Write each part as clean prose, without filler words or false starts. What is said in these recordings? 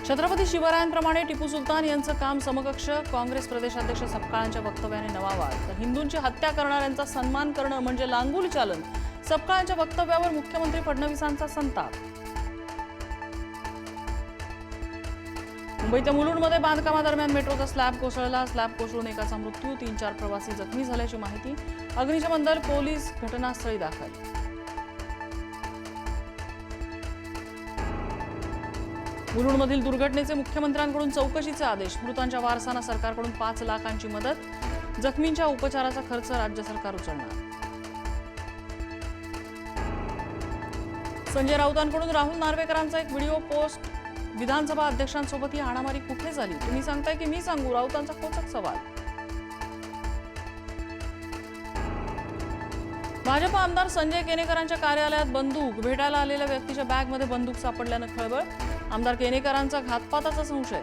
छत्रपती शिवरायांप्रमाणे टिपू सुलतान यांचं काम समकक्ष. काँग्रेस प्रदेशाध्यक्ष सपकाळांच्या वक्तव्याने नवा वाद. तर हिंदूंची हत्या करणाऱ्यांचा सन्मान करणं म्हणजे लांगुल चालन. सपकाळांच्या वक्तव्यावर मुख्यमंत्री फडणवीसांचा संताप. मुंबईच्या मुलुंडमध्ये बांधकामादरम्यान मेट्रोचा स्लॅब कोसळला. स्लॅब कोसळून एकाचा मृत्यू, 3-4 प्रवासी जखमी झाल्याची माहिती. अग्निशमन दल, पोलीस घटनास्थळी दाखल. मुलुंडमधील दुर्घटनेचे मुख्यमंत्र्यांकडून चौकशीचे आदेश. मृतांच्या वारसांना सरकारकडून 5 लाखांची मदत. जखमींच्या उपचाराचा खर्च राज्य सरकार उचलणार. संजय राऊतांकडून राहुल नार्वेकरांचा एक व्हिडिओ पोस्ट. विधानसभा अध्यक्षांसोबत ही हाणामारी कुठे झाली? तुम्ही सांगताय की मी सांगू? राऊतांचा खोचक सवाल. भाजप आमदार संजय केनेकरांच्या कार्यालयात बंदूक. भेटायला आलेल्या व्यक्तीच्या बॅगमध्ये बंदूक सापडल्यानं खळबळ. आमदार केनेकरांचा घातपाताचा संशय.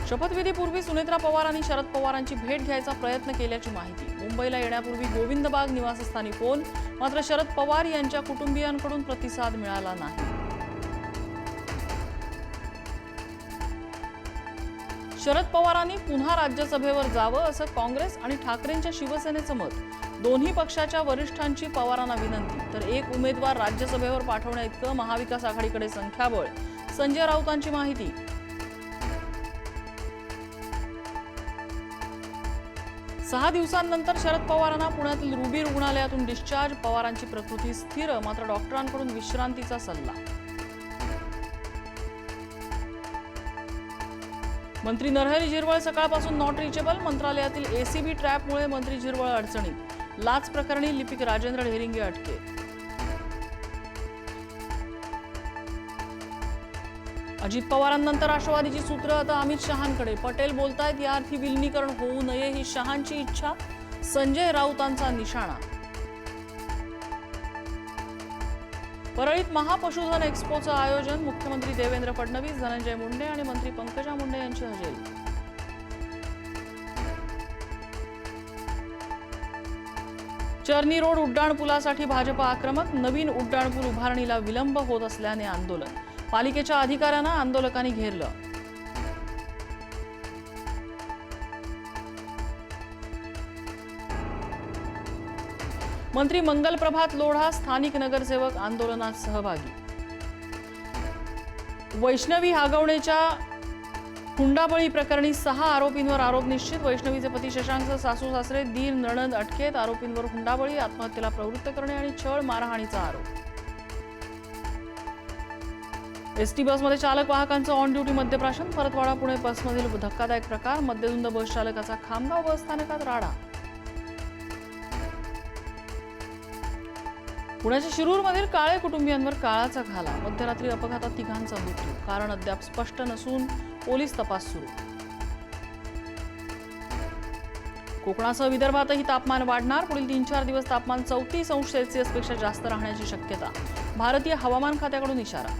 शपथविधीपूर्वी सुनेत्रा पवार आणि शरद पवारांची भेट घ्यायचा प्रयत्न केल्याची माहिती. मुंबईला येण्यापूर्वी गोविंदबाग निवासस्थानी फोन, मात्र शरद पवार यांच्या कुटुंबियांकडून प्रतिसाद मिळाला नाही. शरद पवारांनी पुन्हा राज्यसभेवर जावं असं काँग्रेस आणि ठाकरेंच्या शिवसेनेचं मत. दोन्ही पक्षाच्या वरिष्ठांची पवारांना विनंती. तर एक उमेदवार राज्यसभेवर पाठवण्याइतकं महाविकास आघाडीकडे संख्याबळ. संजय राऊतांची माहिती. सहा दिवसांनंतर शरद पवारांना पुण्यातील रुबी रुग्णालयातून डिस्चार्ज. पवारांची प्रकृती स्थिर, मात्र डॉक्टरांकडून विश्रांतीचा सल्ला. मंत्री नरहरी झिरवळ सकाळपासून नॉट रिचेबल. मंत्रालयातील एसीबी ट्रॅपमुळे मंत्री झिरवळ अडचणीत. लाच प्रकरणी लिपिक राजेंद्र ढेरिंगे अटकेत. अजित पवारांनंतर राष्ट्रवादीची सूत्र आता अमित शहांकडे. पटेल बोलतायत या अर्थी विलिनीकरण होऊ नये ही शहांची इच्छा. संजय राऊतांचा निशाणा. परळीत महापशुधन एक्स्पोचं आयोजन. मुख्यमंत्री देवेंद्र फडणवीस, धनंजय मुंडे आणि मंत्री पंकजा मुंडे यांची हजेरी. चर्नी रोड उड्डाणपुलासाठी भाजप आक्रमक. नवीन उड्डाणपूल उभारणीला विलंब होत असल्याने आंदोलन. पालिकेच्या अधिकाऱ्यांना आंदोलकांनी घेरलं. मंत्री मंगल प्रभात लोढा, स्थानिक नगरसेवक आंदोलनात सहभागी. वैष्णवी हागवणेच्या हुंडाबळी प्रकरणी 6 आरोपींवर आरोप निश्चित. वैष्णवीचे पती शशांकसह सासू सासरे, दीर नणंद अटकेत. आरोपींवर हुंडाबळी, आत्महत्येला प्रवृत्त करणे आणि छळ मारहाणीचा आरोप. एसटी बसमध्ये चालक वाहकांचं ऑन ड्युटी मद्यप्राशन. परतवाडा पुणे बसमधील धक्कादायक प्रकार. मद्यधुंद बस चालकाचा खामगाव बस स्थानकात राडा. पुण्याच्या शिरूरमधील काळे कुटुंबियांवर काळाचा घाला. मध्यरात्री अपघातात 3घांचा मृत्यू. कारण अद्याप स्पष्ट नसून पोलीस तपास सुरू. कोकणासह विदर्भातही तापमान वाढणार. पुढील 3-4 दिवस तापमान 34 अंश सेल्सिअस पेक्षा जास्त राहण्याची शक्यता. भारतीय हवामान खात्याकडून इशारा.